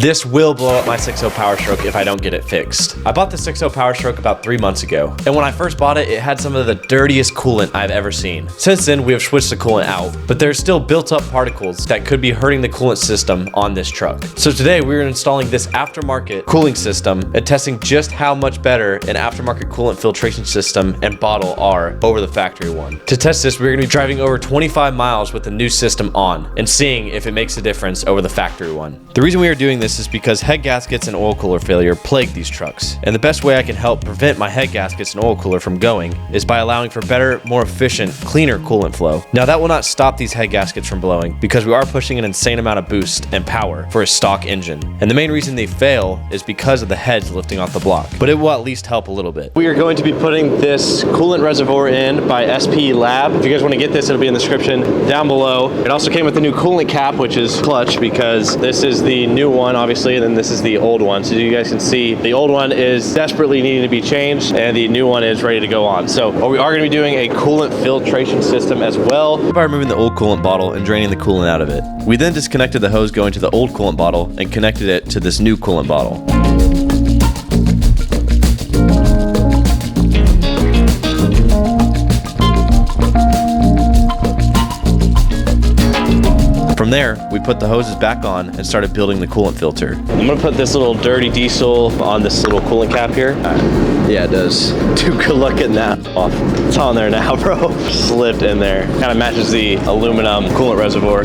This will blow up my 6.0 Powerstroke if I don't get it fixed. I bought the 6.0 Powerstroke about 3 months ago, and when I first bought it, it had some of the dirtiest coolant I've ever seen. Since then, we have switched the coolant out, but there's still built-up particles that could be hurting the coolant system on this truck. So today, we're installing this aftermarket cooling system and testing just how much better an aftermarket coolant filtration system and bottle are over the factory one. To test this, we're going to be driving over 25 miles with the new system on and seeing if it makes a difference over the factory one. The reason we are doing this is because head gaskets and oil cooler failure plague these trucks, and the best way I can help prevent my head gaskets and oil cooler from going is by allowing for better, more efficient, cleaner coolant flow. Now that will not stop these head gaskets from blowing because we are pushing an insane amount of boost and power for a stock engine, and the main reason they fail is because of the heads lifting off the block, but it will at least help a little bit. We are going to be putting this Coolant Reservoir in by SP Lab. If you guys want to get this, it'll be in the description down below. It also came with the new coolant cap, which is clutch because this is the new one, obviously, and then this is the old one. So you guys can see the old one is desperately needing to be changed and the new one is ready to go on. So we are going to be doing a coolant filtration system as well by removing the old coolant bottle and draining the coolant out of it. We then disconnected the hose going to the old coolant bottle and connected it to this new coolant bottle. From there, we put the hoses back on and started building the coolant filter. I'm gonna put this little dirty diesel on this little coolant cap here. Yeah, it does. Dude, good luck getting that off. It's on there now, bro. Slipped in there. Kind of matches the aluminum coolant reservoir.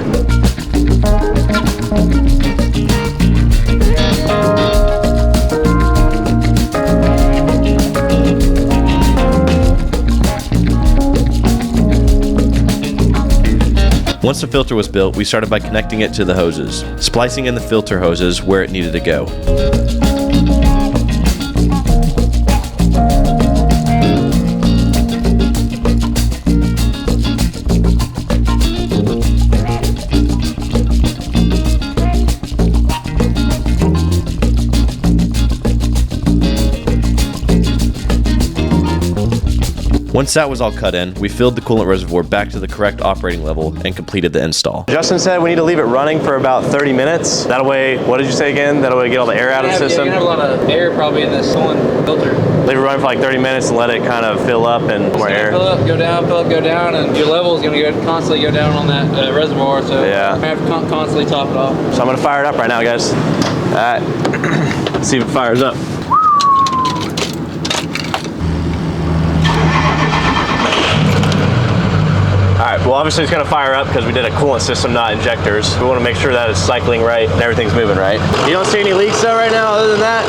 Once the filter was built, we started by connecting it to the hoses, splicing in the filter hoses where it needed to go. Once that was all cut in, we filled the coolant reservoir back to the correct operating level and completed the install. Justin said we need to leave it running for about 30 minutes. That way, what did you say again? That way we get all the air out of the system? Yeah, you're gonna have a lot of air probably in this coolant filter. Leave it running for like 30 minutes and let it kind of fill up and more air. Fill up, go down, and your level is gonna constantly go down on that reservoir, so yeah. I have to constantly top it off. So I'm gonna fire it up right now, guys. All right, let's see if it fires up. Alright, well obviously it's going to fire up because we did a coolant system, not injectors. We want to make sure that it's cycling right and everything's moving right. You don't see any leaks though right now other than that?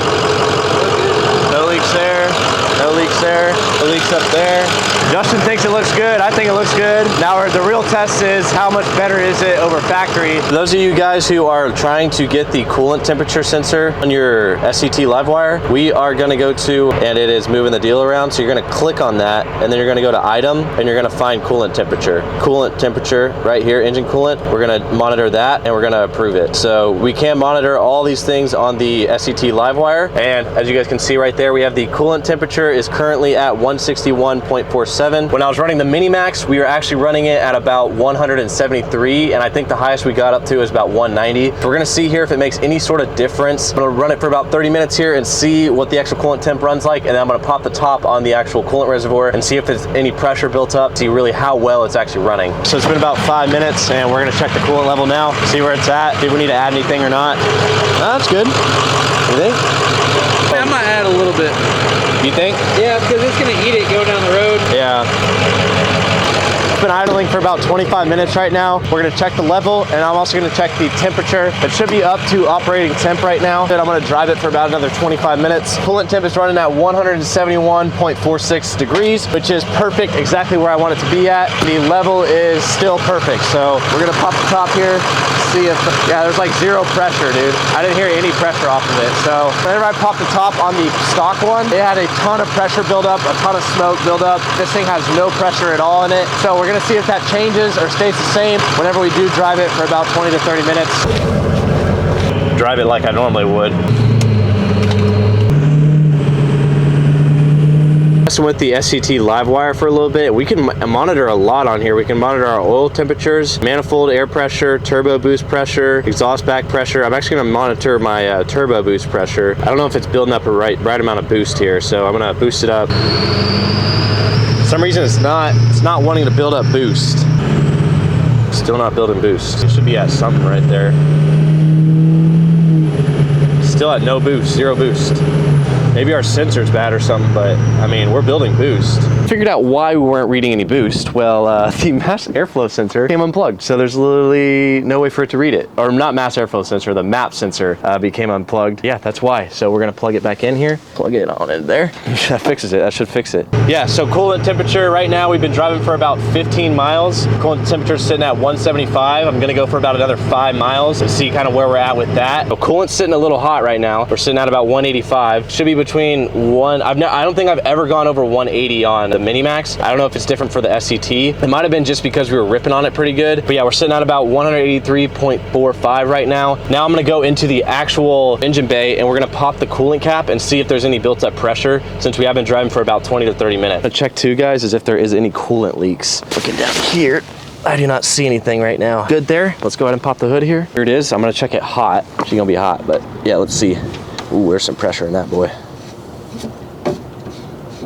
No leaks there, no leaks there, no leaks up there. Justin thinks it looks good, I think it looks good. Now the real test is how much better is it over factory. For those of you guys who are trying to get the coolant temperature sensor on your SCT live wire, we are going to go to, and it is moving the deal around, so you're going to click on that and then you're going to go to item and you're going to find coolant temperature. Coolant temperature right here, engine coolant. We're going to monitor that and we're going to approve it. So we can monitor all these things on the SCT live wire, and as you guys can see right there, we have the coolant temperature is currently at 161.47. When I was running the Minimax, we were actually running it at about 173, and I think the highest we got up to is about 190. So we're gonna see here if it makes any sort of difference. I'm gonna run it for about 30 minutes here and see what the actual coolant temp runs like, and then I'm gonna pop the top on the actual coolant reservoir and see if there's any pressure built up, see really how well it's actually running. So it's been about 5 minutes, and we're gonna check the coolant level now, see where it's at, see if we need to add anything or not. That's good. You think? I might add a little bit. You think? Yeah, because it's gonna eat it going down the road. Yeah. It's been idling for about 25 minutes right now. We're gonna check the level, and I'm also gonna check the temperature. It should be up to operating temp right now. Then I'm gonna drive it for about another 25 minutes. Coolant temp is running at 171.46 degrees, which is perfect, exactly where I want it to be at. The level is still perfect. So we're gonna pop the top here, see if, yeah, there's like zero pressure, dude. I didn't hear any pressure off of it. So whenever I popped the top on the stock one, it had a ton of pressure build up, a ton of smoke build up. This thing has no pressure at all in it. So we're gonna see if that changes or stays the same whenever we do drive it for about 20 to 30 minutes. Drive it like I normally would. Messing with the SCT live wire for a little bit. We can monitor a lot on here. We can monitor our oil temperatures, manifold air pressure, turbo boost pressure, exhaust back pressure. I'm actually gonna monitor my turbo boost pressure. I don't know if it's building up a right amount of boost here, so I'm gonna boost it up. For some reason it's not wanting to build up boost. Still not building boost. It should be at something right there. Still at no boost, 0 boost. Maybe our sensor's bad or something, but I mean, we're building boost. Figured out why we weren't reading any boost. Well, the mass airflow sensor came unplugged, so there's literally no way for it to read it. Or not mass airflow sensor, the map sensor became unplugged. Yeah, that's why. So we're gonna plug it back in here, plug it on in there. That fixes it, that should fix it. Yeah, so coolant temperature right now, we've been driving for about 15 miles. Coolant temperature's sitting at 175. I'm gonna go for about another 5 miles to see kind of where we're at with that. So coolant's sitting a little hot right now. We're sitting at about 185. Should be between I don't think I've ever gone over 180 on the Minimax. I don't know if it's different for the SCT. It might have been just because we were ripping on it pretty good. But yeah, we're sitting at about 183.45 right now. Now I'm gonna go into the actual engine bay and we're gonna pop the coolant cap and see if there's any built up pressure since we have been driving for about 20 to 30 minutes. I'm gonna check too, guys, is if there is any coolant leaks. Looking down here, I do not see anything right now. Good there. Let's go ahead and pop the hood here. Here it is. I'm gonna check it hot. It's gonna be hot, but yeah, let's see. Ooh, there's some pressure in that boy.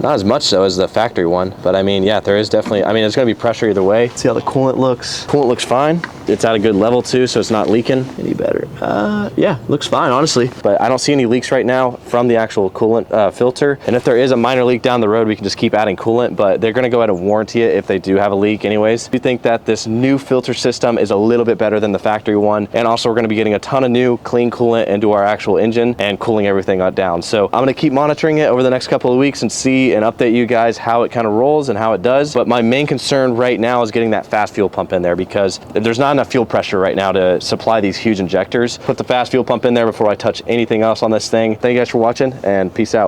Not as much so as the factory one, but I mean, yeah, there is definitely, I mean, there's gonna be pressure either way. See how the coolant looks. Coolant looks fine. It's at a good level too, so it's not leaking any better. Yeah, looks fine, honestly. But I don't see any leaks right now from the actual coolant filter. And if there is a minor leak down the road, we can just keep adding coolant, but they're gonna go ahead and warranty it if they do have a leak anyways. We think that this new filter system is a little bit better than the factory one. And also we're gonna be getting a ton of new clean coolant into our actual engine and cooling everything down. So I'm gonna keep monitoring it over the next couple of weeks and see and update you guys how it kind of rolls and how it does. But my main concern right now is getting that fast fuel pump in there because there's not enough fuel pressure right now to supply these huge injectors. Put the fast fuel pump in there before I touch anything else on this thing. Thank you guys for watching and peace out.